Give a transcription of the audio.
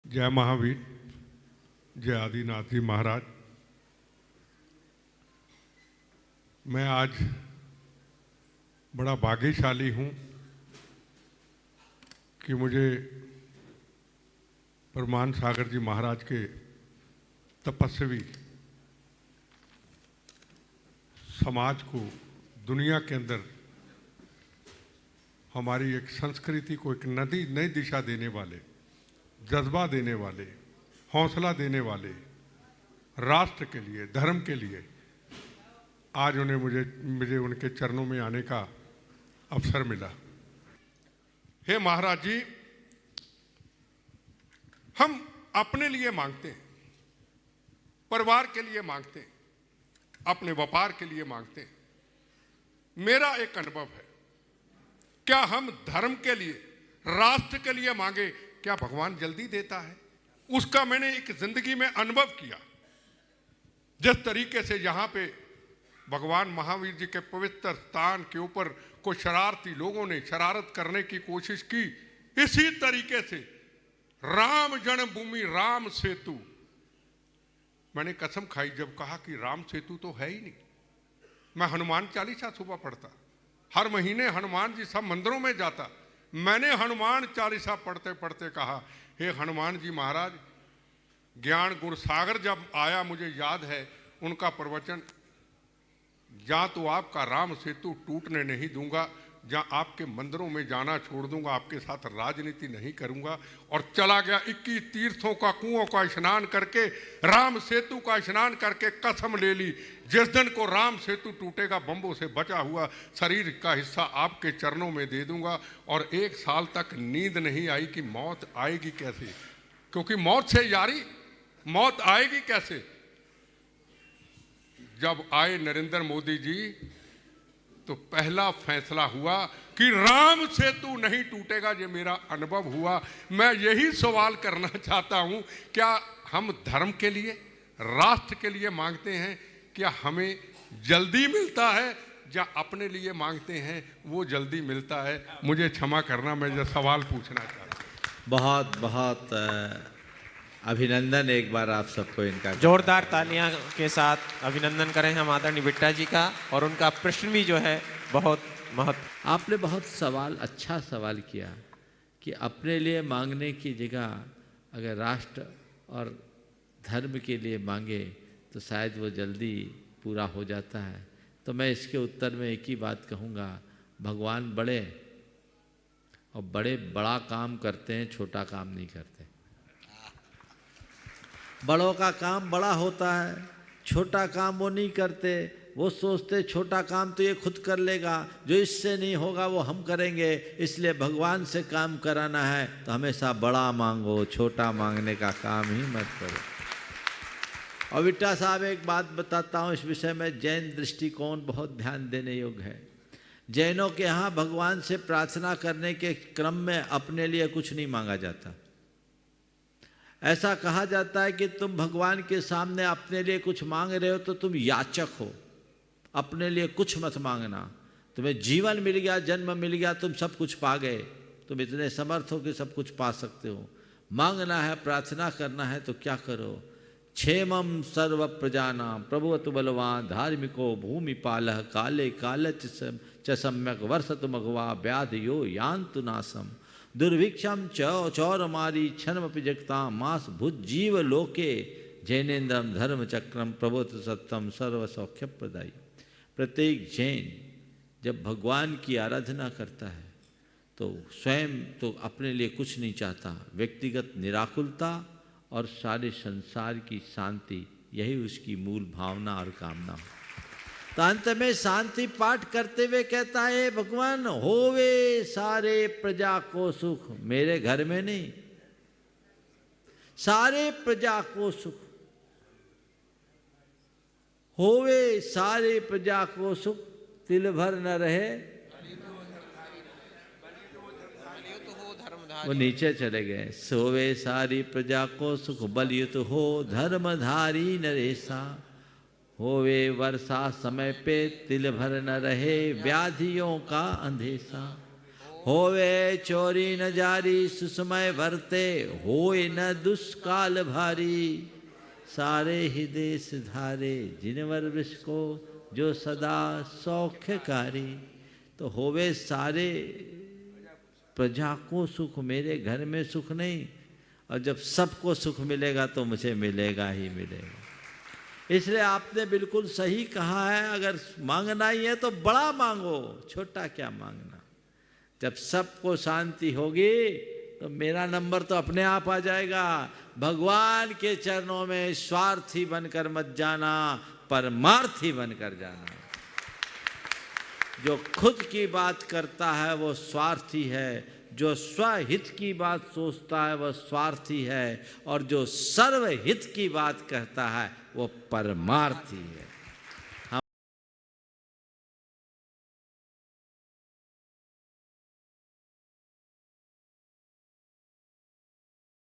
जय महावीर, जय आदिनाथ जी महाराज। मैं आज बड़ा भाग्यशाली हूँ कि मुझे परमान सागर जी महाराज के तपस्वी समाज को, दुनिया के अंदर हमारी एक संस्कृति को एक नई दिशा देने वाले, जज्बा देने वाले, हौसला देने वाले, राष्ट्र के लिए, धर्म के लिए आज उन्हें मुझे उनके चरणों में आने का अवसर मिला। हे महाराज जी, हम अपने लिए मांगते हैं, परिवार के लिए मांगते हैं, अपने व्यापार के लिए मांगते हैं। मेरा एक अनुभव है, क्या हम धर्म के लिए, राष्ट्र के लिए मांगे, क्या भगवान जल्दी देता है? उसका मैंने एक जिंदगी में अनुभव किया। जिस तरीके से यहां पे भगवान महावीर जी के पवित्र स्थान के ऊपर कुछ शरारती लोगों ने शरारत करने की कोशिश की, इसी तरीके से राम जन्मभूमि, राम सेतु, मैंने कसम खाई जब कहा कि राम सेतु तो है ही नहीं। मैं हनुमान चालीसा सुबह पढ़ता, हर महीने हनुमान जी सब मंदिरों में जाता। मैंने हनुमान चालीसा पढ़ते पढ़ते कहा, हे हनुमान जी महाराज, ज्ञान गुण सागर जब आया, मुझे याद है उनका प्रवचन, या तो आपका राम सेतु टूटने नहीं दूंगा, जहाँ आपके मंदिरों में जाना छोड़ दूंगा, आपके साथ राजनीति नहीं करूंगा। और चला गया 21 तीर्थों का, कुओं का स्नान करके, राम सेतु का स्नान करके कसम ले ली, जिस दिन को राम सेतु टूटेगा, बम्बों से बचा हुआ शरीर का हिस्सा आपके चरणों में दे दूंगा। और 1 साल तक नींद नहीं आई कि मौत आएगी कैसे, क्योंकि मौत से यारी, मौत आएगी कैसे। जब आए नरेंद्र मोदी जी तो पहला फैसला हुआ कि राम सेतु नहीं टूटेगा। ये मेरा अनुभव हुआ। मैं यही सवाल करना चाहता हूं, क्या हम धर्म के लिए, राष्ट्र के लिए मांगते हैं? क्या हमें जल्दी मिलता है, या अपने लिए मांगते हैं वो जल्दी मिलता है? मुझे क्षमा करना, मैं जो सवाल पूछना चाहता हूं। बहुत बहुत अभिनंदन एक बार आप सबको इनका। जोरदार तालियां के साथ अभिनंदन करें हम आदरणीय बिट्टा जी का। और उनका प्रश्न भी जो है बहुत महत्व। आपने बहुत अच्छा सवाल किया कि अपने लिए मांगने की जगह अगर राष्ट्र और धर्म के लिए मांगे तो शायद वो जल्दी पूरा हो जाता है। तो मैं इसके उत्तर में एक ही बात कहूँगा, भगवान बड़े और बड़ा काम करते हैं, छोटा काम नहीं करते। बड़ों का काम बड़ा होता है, छोटा काम वो नहीं करते। वो सोचते छोटा काम तो ये खुद कर लेगा, जो इससे नहीं होगा वो हम करेंगे, इसलिए भगवान से काम कराना है तो हमेशा बड़ा मांगो, छोटा मांगने का काम ही मत करो। और बिट्टा साहब, एक बात बताता हूँ, इस विषय में जैन दृष्टिकोण बहुत ध्यान देने योग्य है। जैनों के यहाँ भगवान से प्रार्थना करने के क्रम में अपने लिए कुछ नहीं मांगा जाता। ऐसा कहा जाता है कि तुम भगवान के सामने अपने लिए कुछ मांग रहे हो तो तुम याचक हो, अपने लिए कुछ मत मांगना। तुम्हें जीवन मिल गया, जन्म मिल गया, तुम सब कुछ पा गए, तुम इतने समर्थ हो कि सब कुछ पा सकते हो। मांगना है, प्रार्थना करना है तो क्या करो, क्षेमम सर्व प्रजानाम प्रभुवतु बलवान धार्मिको भूमिपालः काले कालच च सम्यक वर्षतु मघवा व्याधियो यान्तु नासम दुर्भिक्षम चौरमारी क्षणमपि जगता मास भुज्जीव लोके जैनेन्द्रम धर्म चक्रम प्रभुत सत्यम सर्व सौख्य प्रदायी। प्रत्येक जैन जब भगवान की आराधना करता है तो स्वयं तो अपने लिए कुछ नहीं चाहता, व्यक्तिगत निराकुलता और सारे संसार की शांति, यही उसकी मूल भावना और कामना हो। तो अंत में शांति पाठ करते हुए कहता है, भगवान होवे सारे प्रजा को सुख, मेरे घर में नहीं, सारे प्रजा को सुख, होवे सारे प्रजा को सुख, तिल भर न रहे। वो नीचे चले गए। सोवे सारी प्रजा को सुख, बलयुत हो धर्मधारी नरेशा, होवे वर्षा समय पे तिल भर न रहे, व्याधियों का अंधेसा, होवे चोरी न जारी सुसमय भरते होए न दुष्काल भारी सारे ही देश धारे जिनवर विष को जो सदा सौख्यकारी। तो होवे सारे प्रजा को सुख, मेरे घर में सुख नहीं, और जब सबको सुख मिलेगा तो मुझे मिलेगा ही मिलेगा। इसलिए आपने बिल्कुल सही कहा है, अगर मांगना ही है तो बड़ा मांगो, छोटा क्या मांगना। जब सबको शांति होगी तो मेरा नंबर तो अपने आप आ जाएगा। भगवान के चरणों में स्वार्थी बनकर मत जाना, परमार्थी बनकर जाना। जो खुद की बात करता है वो स्वार्थी है, जो स्वहित की बात सोचता है वह स्वार्थी है, और जो सर्वहित की बात कहता है वो परमार्थी है।